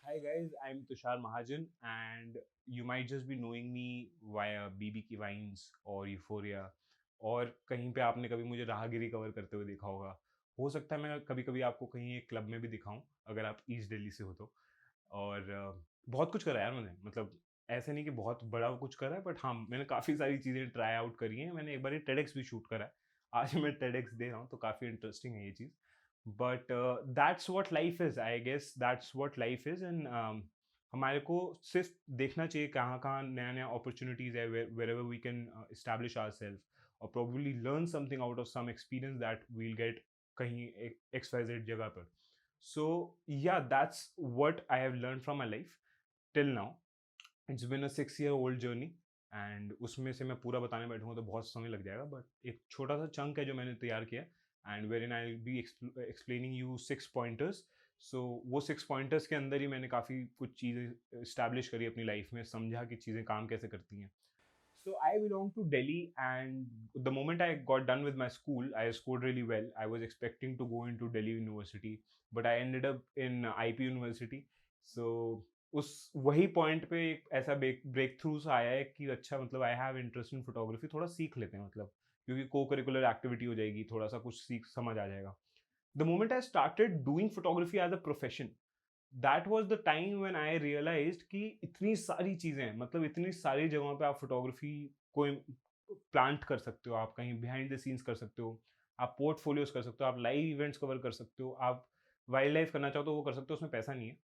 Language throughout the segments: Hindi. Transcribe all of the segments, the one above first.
Hi guys, I'm Tushar Mahajan, and you might just be knowing me via BB की वाइन्स और यूफोरिया, और कहीं पे आपने कभी मुझे राहगिरी कवर करते हुए देखा होगा। हो सकता है मैं कभी कभी आपको कहीं एक क्लब में भी दिखाऊं, अगर आप ईस्ट दिल्ली से हो तो। और बहुत कुछ करा है यार मैंने, मतलब ऐसे नहीं कि बहुत बड़ा कुछ करा है, बट हाँ मैंने काफ़ी सारी चीज़ें ट्राई आउट करी हैं। मैंने एक बार टेडेक्स भी शूट करा है। आज मैं टेडेक्स दे रहा हूँ, तो काफ़ी इंटरेस्टिंग है ये चीज़। But that's what life is, I guess that's what life is. And हमारे को सिर्फ देखना चाहिए कहाँ कहाँ नया नया अपॉर्चुनिटीज़ है, wherever we can establish ourselves, और probably learn something out of some experience that we'll get कहीं एक्स वाई जेड जगह पर। So yeah, that's what I have learned from my life till now. It's been a 6-year-old journey, and उसमें से मैं पूरा बताने बैठूंगा तो बहुत समय लग जाएगा, बट एक छोटा सा चंक है जो मैंने तैयार किया, and wherein I will be explaining you 6 pointers. So वो 6 पॉइंटर्स के अंदर ही मैंने काफ़ी कुछ चीज़ें इस्टेब्लिश करी अपनी लाइफ में, समझा कि चीज़ें काम कैसे करती हैं। So I belong to Delhi, and the moment I got done with my school, I scored really well. I was expecting to go into Delhi University, but I ended up in IP University. So उस वही पॉइंट पे एक ऐसा ब्रेक थ्रू सा आया है कि अच्छा, मतलब I have interest in photography, थोड़ा सीख लेते हैं, मतलब क्योंकि को करिकुलर एक्टिविटी हो जाएगी, थोड़ा सा कुछ सीख समझ आ जाएगा। The moment I started doing photography as a profession, that was the time when I realised कि इतनी सारी चीज़ें हैं, मतलब इतनी सारी जगहों पे आप फोटोग्राफी को प्लांट कर सकते हो, आप कहीं बिहाइंड द सीन्स कर सकते हो, आप पोर्टफोलियोज कर सकते हो, आप लाइव इवेंट्स कवर कर सकते हो, आप वाइल्ड लाइफ करना चाहो तो वो कर सकते हो, उसमें पैसा नहीं है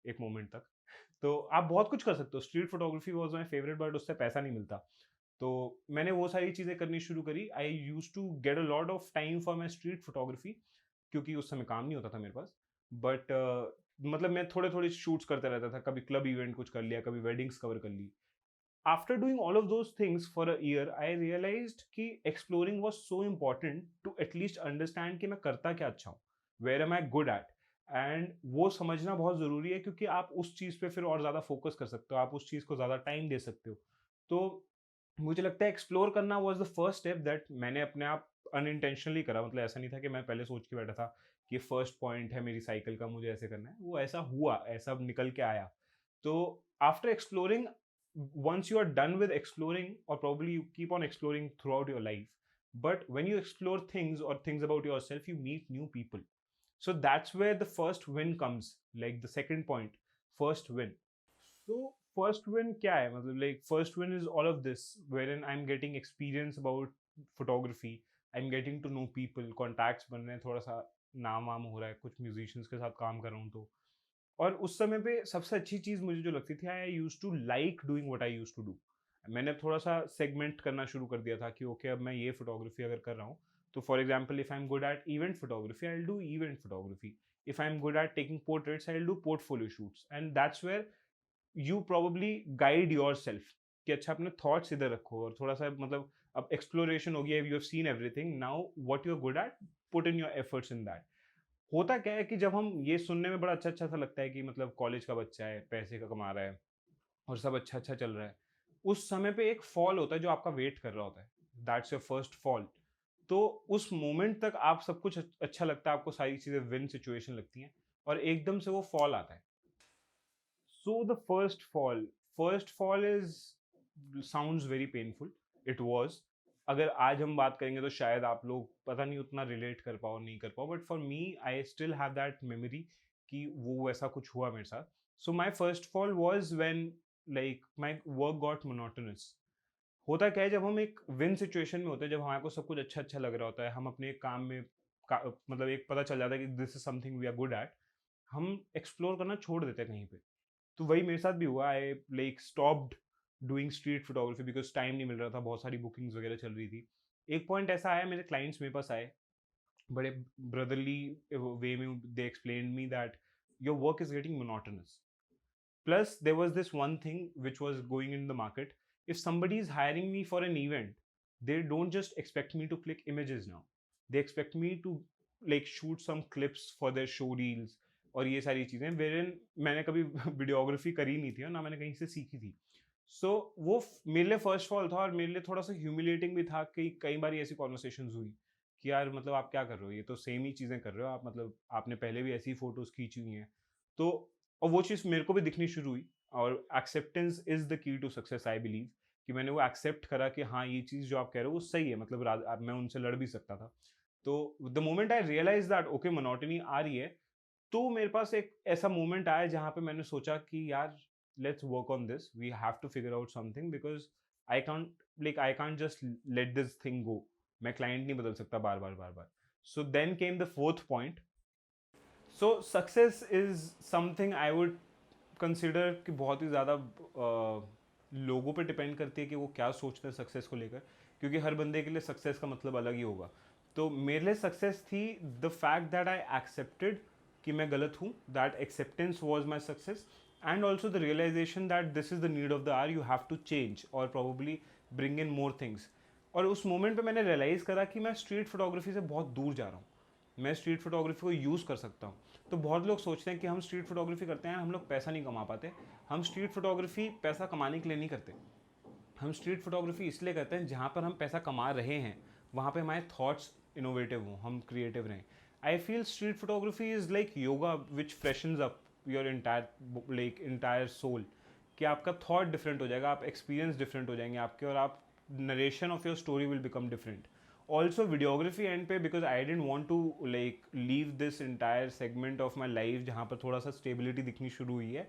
एक मोमेंट तक। तो आप बहुत कुछ कर सकते हो। Street photography was my favourite, but उससे पैसा नहीं मिलता। तो मैंने वो सारी चीज़ें करनी शुरू करी। I used to get a lot of time for my street photography, क्योंकि उस समय काम नहीं होता था मेरे पास। बट मतलब मैं थोड़े थोड़े शूट्स करता रहता था, कभी क्लब इवेंट कुछ कर लिया, कभी वेडिंग्स कवर कर ली। After doing all of those things for a year, I realised कि exploring was so important to at least understand कि मैं करता क्या अच्छा हूँ, where am I good at. And वो समझना बहुत ज़रूरी है, क्योंकि आप उस चीज़ पे फिर और ज़्यादा फोकस कर सकते हो, आप उस चीज़ को ज़्यादा टाइम दे सकते हो। तो मुझे लगता है एक्सप्लोर करना was the first step that मैंने अपने आप अनइंटेंशनली करा। मतलब ऐसा नहीं था कि मैं पहले सोच के बैठा था कि फर्स्ट पॉइंट है मेरी साइकिल का, मुझे ऐसे करना है। वो ऐसा हुआ, ऐसा निकल के आया। तो after exploring, once you are done with exploring, or probably you keep on exploring throughout your life, but when you explore things or things about yourself, you meet new people. So that's where the first win comes, like the second point, first win. So first win क्या है, मतलब like first win is all of this, wherein I'm getting experience about photography, I'm getting to know people, contacts बन रहे हैं, थोड़ा सा नाम वाम हो रहा है, कुछ musicians के साथ काम कर रहा हूँ तो। और उस समय पे सबसे अच्छी चीज़ मुझे जो लगती थी, I used to like doing what I used to do. मैंने थोड़ा सा सेगमेंट करना शुरू कर दिया था कि ओके, अब मैं ये फोटोग्राफी अगर कर रहा हूँ, तो for example if I am good at event photography, I will do event photography. If I am good at taking portraits, I will do portfolio shoots, and that's where you probably guide yourself कि अच्छा, अपने थॉट्स इधर रखो, और थोड़ा सा मतलब अब एक्सप्लोरेशन हो गया, you have seen everything, now what you are good at, put in your efforts in that. होता क्या है कि जब हम ये सुनने में बड़ा अच्छा अच्छा सा लगता है कि मतलब कॉलेज का बच्चा है, पैसे का कमा रहा है, और सब अच्छा अच्छा चल रहा है, उस समय पे एक फॉल होता है जो आपका वेट कर रहा होता है, दैट्स योर फर्स्ट फॉल। तो उस मोमेंट तक आप सब कुछ अच्छा लगता है, आपको सारी चीजें विन सिचुएशन लगती हैं, और एकदम से वो फॉल आता है। So the first fall is sounds very painful. It was. अगर आज हम बात करेंगे तो शायद आप लोग पता नहीं उतना रिलेट कर पाओ नहीं कर पाओ, but for me I still have that memory कि वो ऐसा कुछ हुआ मेरे साथ। So my first fall was when like my work got monotonous. होता क्या है, जब हम एक विन सिचुएशन में होते हैं, जब हमारे को सब कुछ अच्छा अच्छा लग रहा होता है, हम अपने काम में मतलब एक पता चल जाता है कि this is something we are good at, हम एक्सप्लोर करना छोड़ देते हैं कहीं पे। तो वही मेरे साथ भी हुआ। I like stopped doing street photography because time नहीं मिल रहा था, बहुत सारी बुकिंग्स वगैरह चल रही थी। एक पॉइंट ऐसा आया, मेरे क्लाइंट्स मेरे पास आए बड़े ब्रदरली वे में, they explain me that your work is getting monotonous. Plus, there was this one thing which was going in the market. If somebody is hiring me for an event, they don't just expect me to click images now. They expect me to like shoot some clips for their show reels और ये सारी चीज़ें, wherein मैंने कभी वीडियोग्राफी करी नहीं थी और ना मैंने कहीं से सीखी थी। सो वो मेरे लिए फर्स्ट फॉल था, और मेरे लिए थोड़ा सा ह्यूमिलेटिंग भी था कि कई बार ऐसी कॉन्वर्सेशंस हुई कि यार मतलब आप क्या कर रहे हो, ये तो सेम ही चीज़ें कर रहे हो आप, मतलब आपने पहले भी ऐसी फोटोज खींची हुई हैं। तो और वो चीज़ मेरे को भी दिखनी शुरू हुई, और acceptance is the key to success I believe, कि मैंने वो एक्सेप्ट करा कि हाँ, ये चीज़ जो आप कह रहे हो वो सही है, मतलब अब मैं उनसे लड़ भी सकता था। तो the moment I realize that okay monotony आ रही है, तो मेरे पास एक ऐसा मोमेंट आया जहाँ पे मैंने सोचा कि यार let's work on this, we have to figure out something, because I can't just let this thing go. मैं क्लाइंट नहीं बदल सकता बार-बार। So then came the fourth point. So success is something I would consider कि बहुत ही ज़्यादा लोगों पे डिपेंड करती है कि वो क्या सोचते हैं सक्सेस को लेकर, क्योंकि हर बंदे के लिए सक्सेस का मतलब अलग ही होगा। तो मेरे लिए सक्सेस थी the fact that I accepted कि मैं गलत हूँ, that acceptance was my success, and also the realization that this is the need of the hour, you have to change और probably bring in more things. और उस मोमेंट पे मैंने रियलाइज़ करा कि मैं स्ट्रीट फोटोग्राफी से बहुत दूर जा रहा हूँ, मैं स्ट्रीट फोटोग्राफी को यूज़ कर सकता हूँ। तो बहुत लोग सोचते हैं कि हम स्ट्रीट फोटोग्राफी करते हैं, हम लोग पैसा नहीं कमा पाते। हम स्ट्रीट फोटोग्राफी पैसा कमाने के लिए नहीं करते, हम स्ट्रीट फोटोग्राफी इसलिए करते हैं जहाँ पर हम पैसा कमा रहे हैं वहाँ पे हमारे थॉट्स इनोवेटिव हों, हम क्रिएटिव रहें। I feel street photography is like yoga which freshens up your entire soul, कि आपका थॉट डिफरेंट हो जाएगा, आप एक्सपीरियंस डिफरेंट हो जाएंगे आपके, और आप narration of your story will become different. Also videography and पे, because I don't want to like leave this entire segment of my life जहाँ पर थोड़ा सा स्टेबिलिटी दिखनी शुरू हुई है,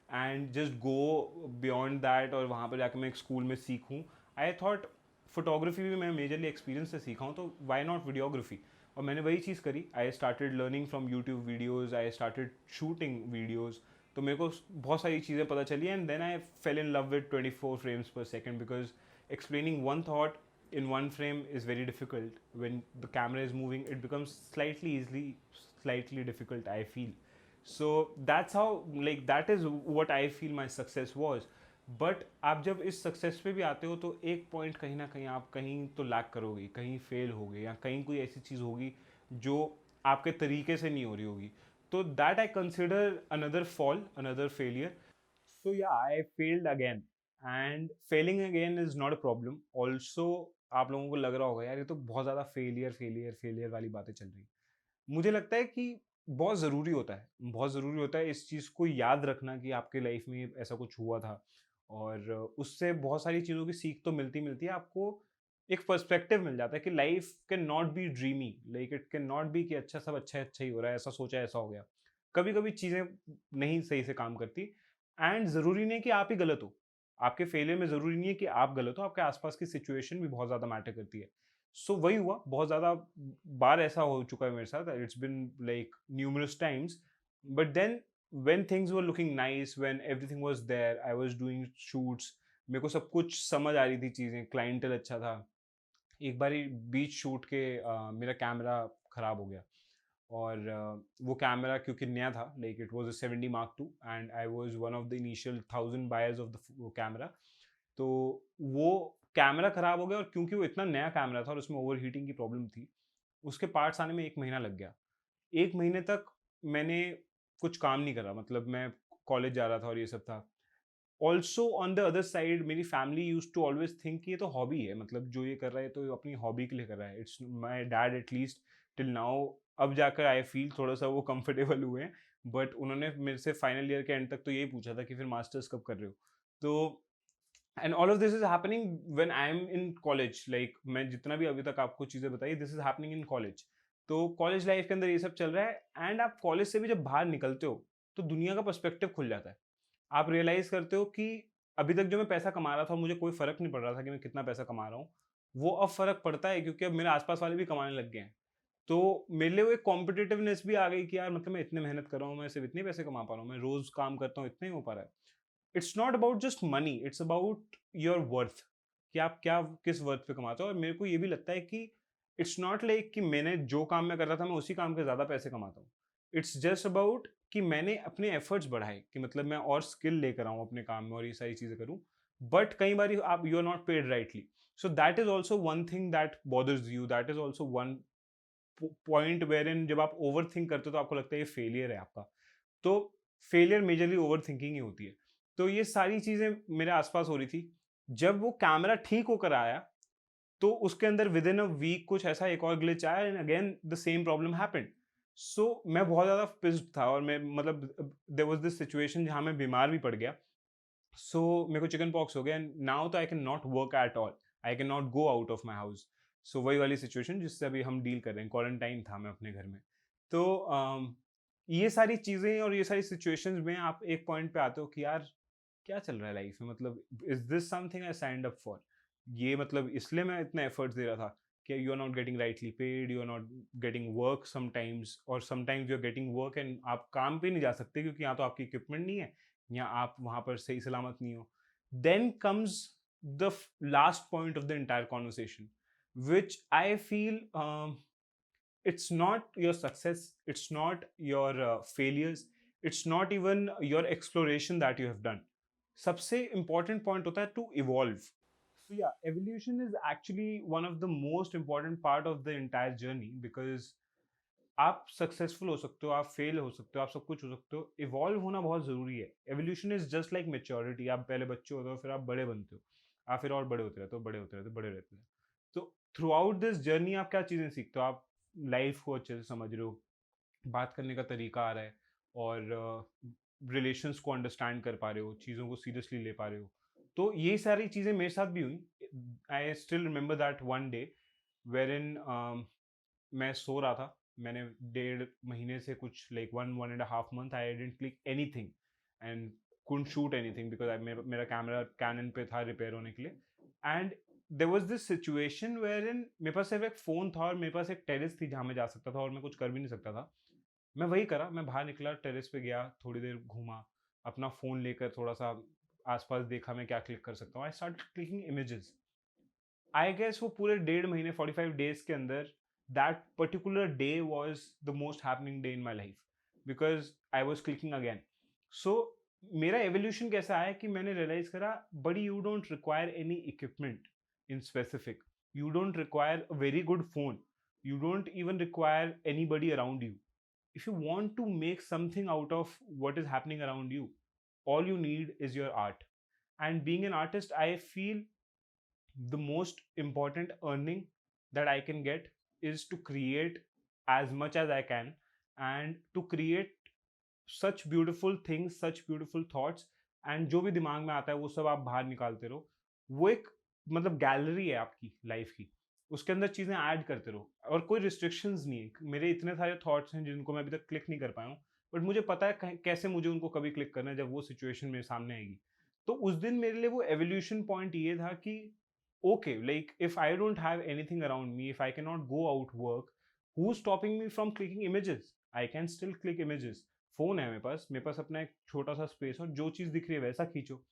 and just go beyond that और वहाँ पर जाकर मैं एक स्कूल में सीखूँ। आई थॉट फोटोग्राफी भी मैं मेजरली एक्सपीरियंस से सीखा हूँ, तो वाई नॉट वीडियोग्राफी। और मैंने वही चीज़ करी, I started learning from YouTube videos, I started shooting videos. तो मेरे को बहुत सारी चीज़ें पता चली, and then I fell in love with 24 frames per second, because explaining one thought in one frame is very difficult. When the camera is moving, it becomes slightly difficult, I feel. So that's how, like, that is what I feel my success was. But आप जब इस सक्सेस पे भी आते हो तो एक पॉइंट कहीं ना कहीं आप कहीं तो लैक करोगे, कहीं फेल होगे, या कहीं कोई ऐसी चीज़ होगी जो आपके तरीके से नहीं हो रही होगी। तो that I consider another fall, another failure. So yeah, I failed again, and failing again is not a problem. Also, आप लोगों को लग रहा होगा यार ये तो बहुत ज़्यादा फेलियर वाली बातें चल रही हैं। मुझे लगता है कि बहुत ज़रूरी होता है, बहुत ज़रूरी होता है इस चीज़ को याद रखना कि आपके लाइफ में ऐसा कुछ हुआ था, और उससे बहुत सारी चीज़ों की सीख तो मिलती है आपको। एक पर्सपेक्टिव मिल जाता है कि life can not be dreamy, like it can not be कि अच्छा सब अच्छा ही हो रहा है, ऐसा सोचा ऐसा हो गया। कभी कभी चीज़ें नहीं सही से काम करती, एंड ज़रूरी नहीं कि आप ही गलत हो। आपके फेलियर में ज़रूरी नहीं है कि आप गलत हो, आपके आसपास की सिचुएशन भी बहुत ज़्यादा मैटर करती है। सो वही हुआ, बहुत ज़्यादा बार ऐसा हो चुका है मेरे साथ, it's been like numerous times. But then when things were looking nice, when everything was there, I was doing shoots, मेरे को सब कुछ समझ आ रही थी चीज़ें, क्लाइंटल अच्छा था। एक बारी बीच शूट के मेरा कैमरा खराब हो गया, और वो कैमरा क्योंकि नया था, like it was a 70 Mark II, and I was one of the initial 1000 buyers of the camera. तो वो कैमरा खराब हो गया, और क्योंकि वो इतना नया कैमरा था और उसमें ओवर हीटिंग की प्रॉब्लम थी, उसके पार्ट्स आने में 1 महीना लग गया। 1 महीने तक मैंने कुछ काम नहीं करा, मतलब मैं कॉलेज जा रहा था और ये सब था। Also on the other side मेरी family used to always think कि ये तो हॉबी है, मतलब जो ये कर रहा है तो ये अपनी हॉबी के लिए कर रहा है। It's my dad at least till now, अब जाकर आई फील थोड़ा सा वो कंफर्टेबल हुए हैं, बट उन्होंने मेरे से फाइनल ईयर के एंड तक तो यही पूछा था कि फिर मास्टर्स कब कर रहे हो। तो and all of this is happening when I am in college, like मैं जितना भी अभी तक आपको चीज़ें बताई, this is happening in college. तो कॉलेज लाइफ के अंदर ये सब चल रहा है, एंड आप कॉलेज से भी जब बाहर निकलते हो तो दुनिया का पर्सपेक्टिव खुल जाता है। आप रियलाइज़ करते हो कि अभी तक जो मैं पैसा कमा रहा था मुझे कोई फ़र्क नहीं पड़ रहा था कि मैं कितना पैसा कमा रहा हूँ। वो अब फ़र्क पड़ता है क्योंकि अब मेरे आस-पास वाले भी कमाने लग गए हैं। तो मेरे लिए वो एक कॉम्पिटिटिवनेस भी आ गई कि यार मतलब मैं इतने मेहनत कर रहा हूँ, मैं सिर्फ़ इतने पैसे कमा पा रहा हूँ, मैं रोज़ काम करता हूँ, इतना ही हो पा रहा है। It's not about just money, it's about your worth, कि आप क्या किस वर्थ पे कमाते हो। और मेरे को ये भी लगता है कि इट्स नॉट लाइक कि मैंने जो काम मैं कर रहा था मैं उसी काम के ज़्यादा पैसे कमाता हूँ। इट्स जस्ट अबाउट कि मैंने अपने एफर्ट्स बढ़ाए, कि मतलब मैं और स्किल लेकर आऊँ अपने काम में और ये सारी चीज़ें करूँ। बट कई बार आप you are not paid rightly, so that is also one thing that bothers you, that is also one point wherein जब आप ओवर थिंक करते हो तो आपको लगता है ये फेलियर है आपका। तो फेलियर मेजरली ओवर थिंकिंग ही होती है। तो ये सारी चीज़ें मेरे आसपास हो रही थी। जब वो कैमरा ठीक होकर आया, तो उसके अंदर विद इन अ वीक कुछ ऐसा एक और ग्लिच आया, and again the same problem happened. So मैं बहुत ज़्यादा पिस्ड था और मैं मतलब देयर वाज़ दिस सिचुएशन जहाँ मैं बीमार भी पड़ गया। सो मेरे को चिकन पॉक्स हो गया एंड नाउ तो I can not work at all. I can not go out of my house. So वही वाली सिचुएशन जिससे अभी हम डील कर रहे हैं, क्वारंटाइन था मैं अपने घर में। तो ये सारी चीज़ें और ये सारी सिचुएशंस में आप एक पॉइंट पे आते हो कि यार क्या चल रहा है लाइफ में, मतलब is this something I signed up for? ये मतलब इसलिए मैं इतना एफर्ट्स दे रहा था कि you are not getting rightly paid, you are not getting work sometimes, और sometimes you are getting work and आप काम पे नहीं जा सकते क्योंकि यहाँ तो आपकी इक्विपमेंट नहीं है या आप वहाँ पर सही सलामत नहीं हो। Then comes the last point of the entire conversation which I feel it's not your success, it's not your failures, it's not even your exploration that you have done. सबसे important point होता है to evolve. So yeah, evolution is actually one of the most important part of the entire journey because आप सक्सेसफुल हो सकते हो, आप फेल हो सकते हो, आप सब कुछ हो सकते हो। इवॉल्व होना बहुत ज़रूरी है। Evolution is just like maturity. आप पहले बच्चे होते हो, फिर आप बड़े बनते हो, आप फिर और बड़े होते रहते हो, बड़े होते रहते हो, बड़े रहते हो। तो थ्रू आउट दिस जर्नी आप क्या चीज़ें सीखते हो? आप लाइफ को अच्छे से समझ रहे हो, बात करने का तरीका आ रहा है और रिलेशंस को अंडरस्टैंड कर पा रहे हो, चीज़ों को सीरियसली ले पा रहे हो। तो ये सारी चीज़ें मेरे साथ भी हुई। I still remember that one day wherein मैं सो रहा था। मैंने 1.5 महीने से कुछ like 1.5 month I didn't click anything and couldn't shoot anything because मेरा कैमरा कैनन पे था रिपेयर होने के लिए। And there was this situation wherein मेरे पास सिर्फ एक फ़ोन था और मेरे पास एक टेरेस थी जहाँ मैं जा सकता था और मैं कुछ कर भी नहीं सकता था। मैं वही करा, मैं बाहर निकला, टेरेस पे गया, थोड़ी देर घूमा, अपना फ़ोन लेकर थोड़ा-सा आस-पास देखा मैं क्या क्लिक कर सकता हूँ। I started clicking images. I guess वो पूरे 1.5 महीने 45 डेज़ के अंदर that particular day was the most happening day in my life because I was clicking again. So मेरा एवोल्यूशन कैसा आया कि मैंने रियलाइज़ करा buddy you don't require any equipment in specific. You don't require a very good phone. You don't even require anybody around you. If you want to make something out of what is happening around you, all you need is your art. And being an artist, I feel the most important earning that I can get is to create as much as I can and to create such beautiful things, such beautiful thoughts, and जो भी दिमाग में आता है वो सब आप बाहर निकालते रहो। वो एक मतलब गैलरी है आपकी लाइफ की, उसके अंदर चीज़ें ऐड करते रहो और कोई रिस्ट्रिक्शंस नहीं है। मेरे इतने सारे थॉट्स हैं जिनको मैं अभी तक क्लिक नहीं कर पाया हूँ, बट मुझे पता है कैसे मुझे उनको कभी क्लिक करना है जब वो सिचुएशन मेरे सामने आएगी। तो उस दिन मेरे लिए वो एवोल्यूशन पॉइंट ये था कि okay, like if I don't have anything around me, if I can not go out work, who is stopping me from clicking images? I can still click images. Phone है मेरे पास अपना एक छोटा-सा स्पेस और जो चीज़ दिख रही है वैसा खींचो।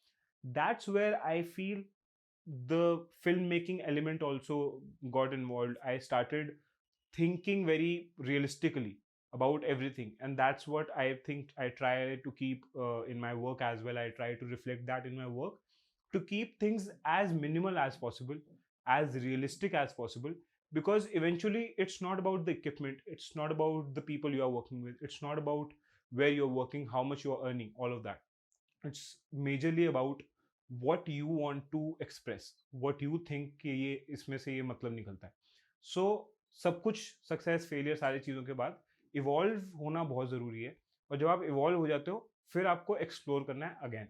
That's where I feel the filmmaking element also got involved. I started thinking very realistically about everything, and that's what I think I try to keep in my work as well. I try to reflect that in my work to keep things as minimal as possible, as realistic as possible, because eventually it's not about the equipment, it's not about the people you are working with, it's not about where you're working, how much you're earning, all of that. It's majorly about what you want to express, what you think कि ये इसमें से ये मतलब निकलता है। So सब कुछ सक्सेस फेलियर सारी चीज़ों के बाद इवॉल्व होना बहुत ज़रूरी है और जब आप इवॉल्व हो जाते हो फिर आपको एक्सप्लोर करना है अगेन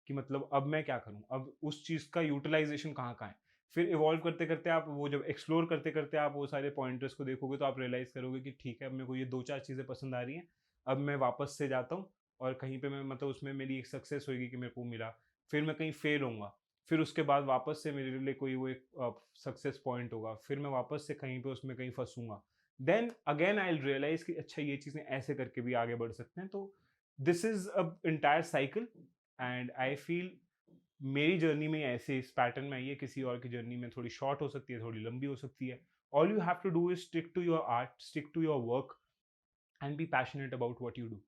कि मतलब अब मैं क्या करूँ, अब उस चीज़ का यूटिलाइजेशन कहाँ है। फिर इवॉल्व करते करते आप वो जब एक्सप्लोर करते करते आप वो सारे पॉइंटर्स को देखोगे तो आप रियलाइज़ करोगे कि ठीक है, अब मेरे को ये 2-4 चीज़ें पसंद आ रही हैं, अब मैं वापस से जाता हूँ और कहीं पे मैं मतलब उसमें मेरी एक सक्सेस होगी कि मेरे को मिला, फिर मैं कहीं फेल होऊँगा, फिर उसके बाद वापस से मेरे लिए कोई वो एक सक्सेस पॉइंट होगा, फिर मैं वापस से कहीं पे उसमें कहीं फँसूँगा। Then again I will realize कि अच्छा ये चीज़ें ऐसे करके भी आगे बढ़ सकते हैं। तो this is a entire cycle and I feel मेरी जर्नी में ऐसे इस पैटर्न में आई है, किसी और की जर्नी में थोड़ी शॉर्ट हो सकती है, थोड़ी लंबी हो सकती है। All you have to do is stick to your art, stick to your work and be passionate about what you do.